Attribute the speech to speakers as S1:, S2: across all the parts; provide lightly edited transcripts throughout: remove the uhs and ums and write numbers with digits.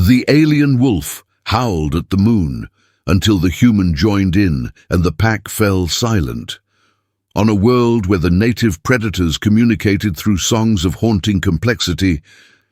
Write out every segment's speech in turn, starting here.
S1: The alien wolf howled at the moon until the human joined in and the pack fell silent. On a world where the native predators communicated through songs of haunting complexity,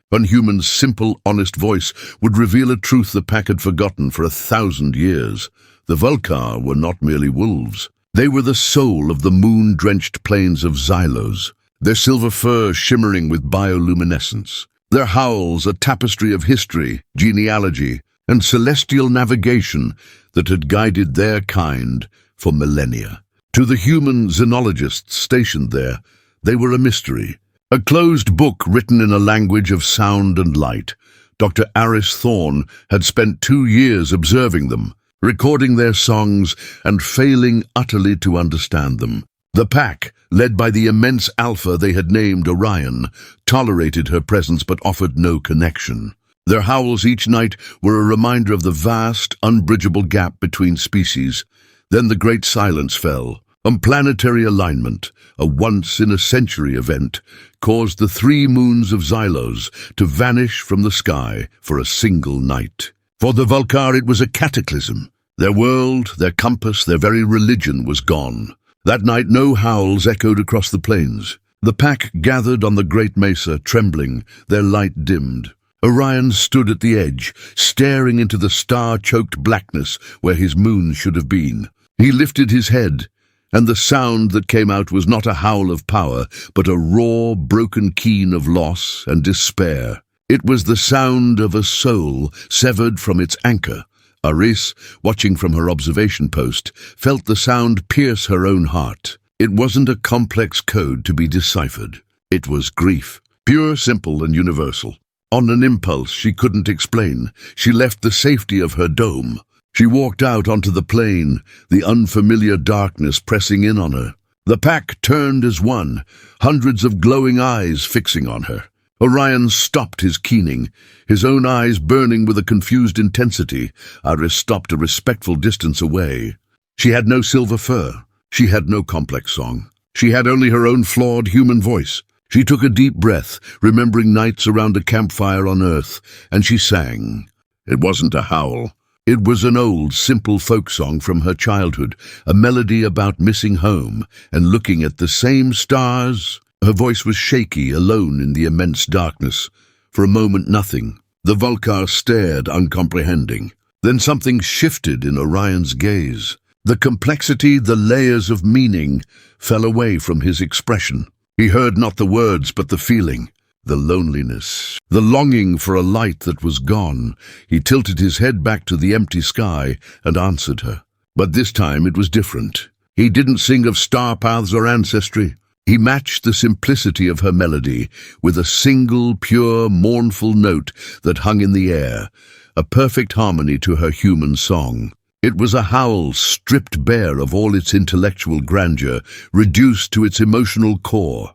S1: one human's simple, honest voice would reveal a truth the pack had forgotten for 1,000 years. The Vulcar were not merely wolves. They were the soul of the moon-drenched plains of Xylos, their silver fur shimmering with bioluminescence, their howls a tapestry of history, genealogy, and celestial navigation that had guided their kind for millennia. To the human xenologists stationed there, they were a mystery, a closed book written in a language of sound and light. Dr. Aris Thorne had spent 2 years observing them, recording their songs and failing utterly to understand them. The pack, led by the immense alpha they had named Orion, tolerated her presence but offered no connection. Their howls each night were a reminder of the vast, unbridgeable gap between species. Then the great silence fell. Planetary alignment, a once-in-a-century event, caused the 3 moons of Xylos to vanish from the sky for a single night. For the Vulcar it was a cataclysm. Their world, their compass, their very religion was gone. That night no howls echoed across the plains. The pack gathered on the great mesa, trembling, their light dimmed. Orion stood at the edge, staring into the star-choked blackness where his moon should have been. He lifted his head, and the sound that came out was not a howl of power, but a raw, broken keen of loss and despair. It was the sound of a soul severed from its anchor. Aris, watching from her observation post, felt the sound pierce her own heart. It wasn't a complex code to be deciphered. It was grief, pure, simple, and universal. On an impulse she couldn't explain, she left the safety of her dome. She walked out onto the plain, the unfamiliar darkness pressing in on her. The pack turned as one, hundreds of glowing eyes fixing on her. Orion stopped his keening, his own eyes burning with a confused intensity. Aris stopped a respectful distance away. She had no silver fur. She had no complex song. She had only her own flawed human voice. She took a deep breath, remembering nights around a campfire on Earth, and she sang. It wasn't a howl. It was an old, simple folk song from her childhood, a melody about missing home and looking at the same stars. Her voice was shaky, alone in the immense darkness. For a moment, nothing. The Vulcar stared, uncomprehending. Then something shifted in Orion's gaze. The complexity, the layers of meaning, fell away from his expression. He heard not the words, but the feeling. The loneliness, the longing for a light that was gone. He tilted his head back to the empty sky and answered her. But this time it was different. He didn't sing of star paths or ancestry. He matched the simplicity of her melody with a single, pure, mournful note that hung in the air, a perfect harmony to her human song. It was a howl stripped bare of all its intellectual grandeur, reduced to its emotional core.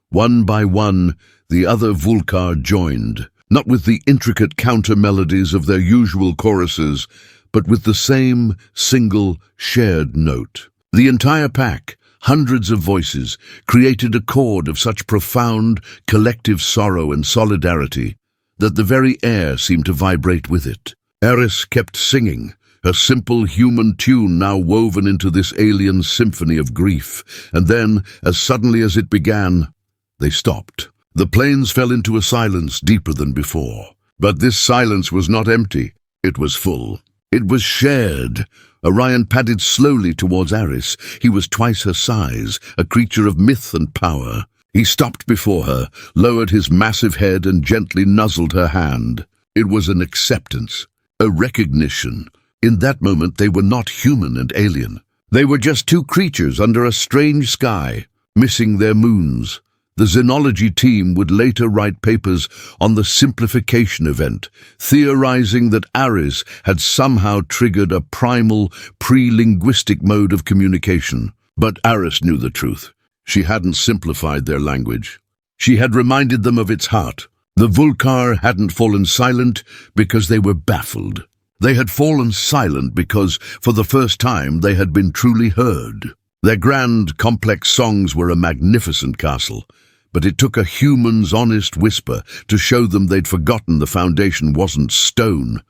S1: One by one, the other Vulcar joined, not with the intricate counter-melodies of their usual choruses, but with the same single, shared note. The entire pack, hundreds of voices, created a chord of such profound, collective sorrow and solidarity that the very air seemed to vibrate with it. Aris kept singing, her simple human tune now woven into this alien symphony of grief, and then, as suddenly as it began, they stopped. The plains fell into a silence deeper than before. But this silence was not empty. It was full. It was shared. Orion padded slowly towards Aris. He was twice her size, a creature of myth and power. He stopped before her, lowered his massive head and gently nuzzled her hand. It was an acceptance, a recognition. In that moment they were not human and alien. They were just 2 creatures under a strange sky, missing their moons. The Xenology team would later write papers on the simplification event, theorizing that Aris had somehow triggered a primal, pre-linguistic mode of communication. But Aris knew the truth. She hadn't simplified their language. She had reminded them of its heart. The Vulcar hadn't fallen silent because they were baffled. They had fallen silent because, for the first time, they had been truly heard. Their grand, complex songs were a magnificent castle, but it took a human's honest whisper to show them they'd forgotten the foundation wasn't stone,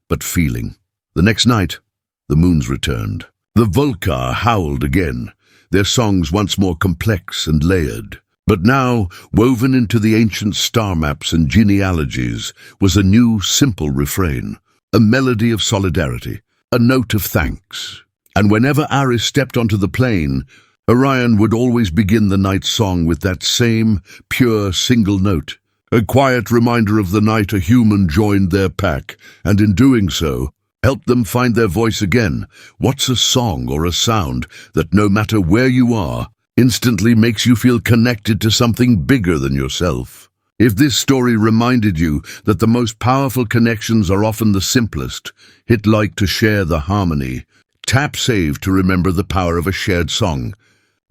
S1: but feeling. The next night, the moons returned. The Vulcar howled again, their songs once more complex and layered. But now, woven into the ancient star maps and genealogies, was a new, simple refrain, a melody of solidarity, a note of thanks. And whenever Aris stepped onto the plain, Orion would always begin the night song with that same, pure, single note, a quiet reminder of the night a human joined their pack, and in doing so, helped them find their voice again. What's a song or a sound that, no matter where you are, instantly makes you feel connected to something bigger than yourself? If this story reminded you that the most powerful connections are often the simplest, hit like to share the harmony. Tap save to remember the power of a shared song.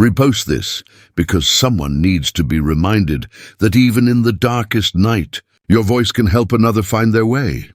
S1: Repost this, because someone needs to be reminded that even in the darkest night, your voice can help another find their way.